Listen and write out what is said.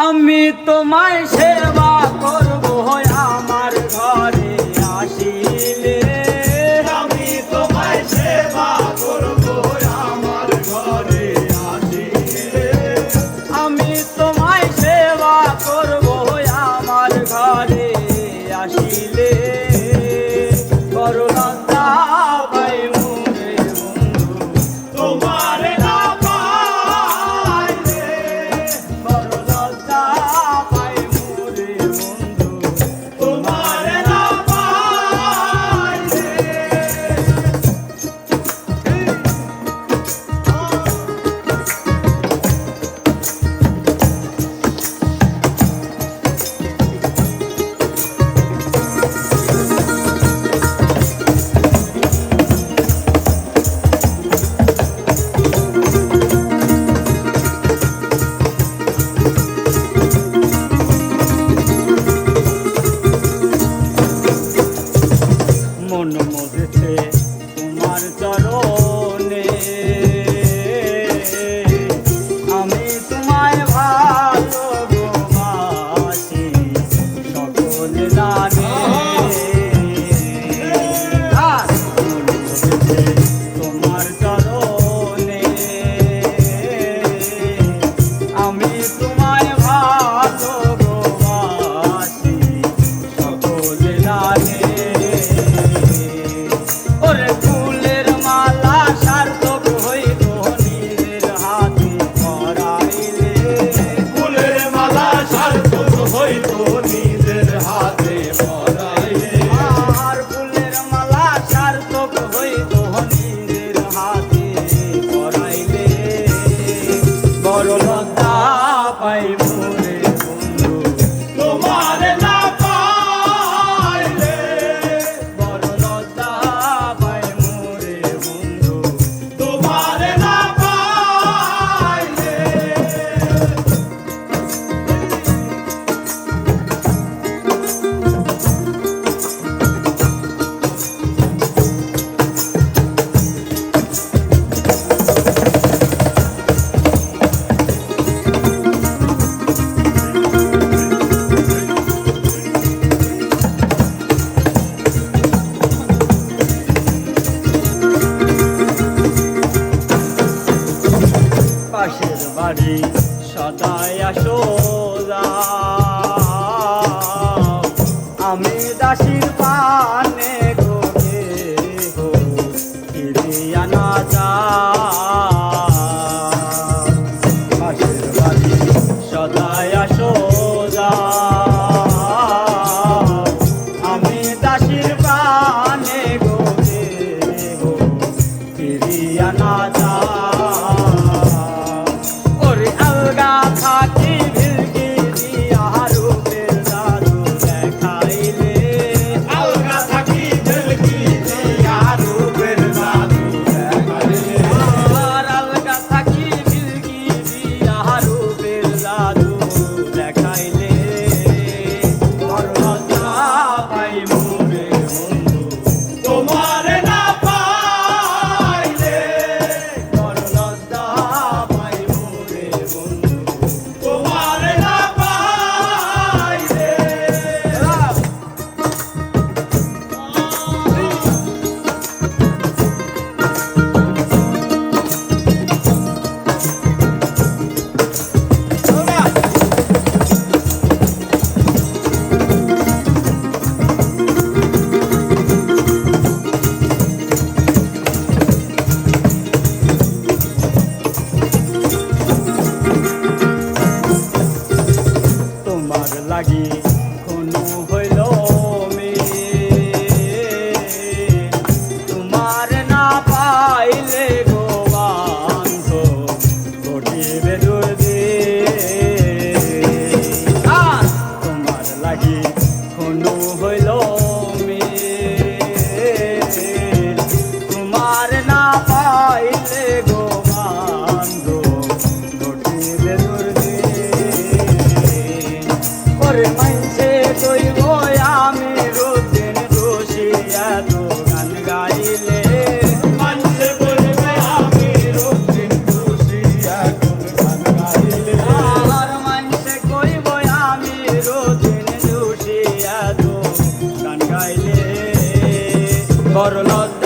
আমি তোমায় সেবা করব আমার ঘরে আসিলে। আমি তোমায় সেবা করব আমার ঘরে আসিলে। আমি তোমায় সেবা করব আমার ঘরে আসিলে। বড় লজ্জা পাই মোরে বন্ধু তোমার না পাইলে। বড় লজ্জা পাই মোরে বন্ধু তোমার না পাইলে। মন মজেছে তোমার চরণে। আমি তোমায় ভালোবাসি সকলে জানে। মন মজেছে তোমার চরণে। আমি তোমায় ভালোবাসি সকলে জানে। ওরে ফুলের মালা সার্থক হইল নিজের হাতে পরাইলে। ফুলের মালা সার্থক হইল নিজের হাতে পরাইলে। আর ফুলের মালা সার্থক হইল নিজের হাতে পরাইলে। বড় লজ্জা পাই মোরে বন্ধু তোমার না পাইলে। বড় লজ্জা পাই মোরে বন্ধু তোমার না পাইলে। পাশের বাড়ি সদাই আসো যাও। আমি দাসীর পানে গোকে হো ফিরিয়া না যাও। পাশের বাড়ি সদাই আসো যাও। আমি দাসীর পানে গোকে হো ফিরিয়া না যাও। ওরে আলগা থাকি ভিলকি দিয়া রূপের জাদু দেখাইলে। আলগা থাকি ঝলকি দিয়া রূপের জাদু দেখাইলে। আর আলগা থাকি ভিলকি দিয়া রূপের জাদু দেখাইলে। বড় লজ্জা পাই মোরে বন্ধু তোমার না পাইলে। বড় লজ্জা পাই মোরে বন্ধু। তোমার না পাইলে। তোমার লাগি কোনো হইল মেয়ে। তোমার না পাইলে গো বান্ধব ঘটিবে দুর্দিন। তোমার লাগি কোনো হইল মেয়ে। তোমার না পাইলে গো বান্ধব ঘটিবে দুর্দিন। ওরে মাইছে কইব আমি রুদিন দোষী এত গান গাইলে। মানলে বলবে আমি রক্তিম খুশি এখন গান গাইলে। আর মাইছে কইব বড় লজ্জা